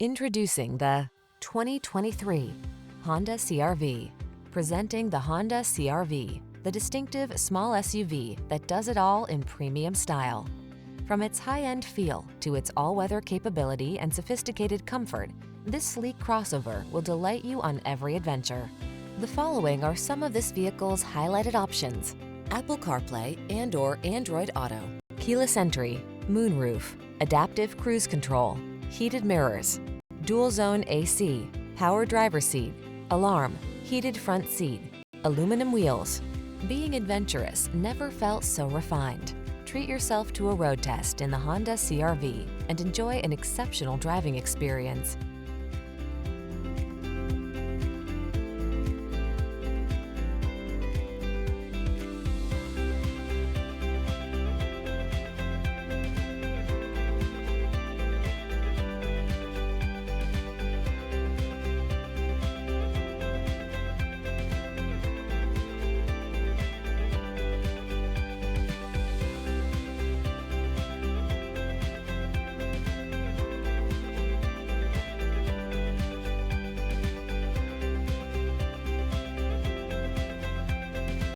Introducing the 2023 Honda CR-V. Presenting the Honda CR-V, the distinctive small SUV that does it all in premium style. From its high-end feel to its all-weather capability and sophisticated comfort, this sleek crossover will delight you on every adventure. The following are some of this vehicle's highlighted options: Apple CarPlay and/or Android Auto, keyless entry, moonroof, adaptive cruise control, heated mirrors, dual zone AC, power driver seat, alarm, heated front seat, aluminum wheels. Being adventurous never felt so refined. Treat yourself to a road test in the Honda CR-V and enjoy an exceptional driving experience.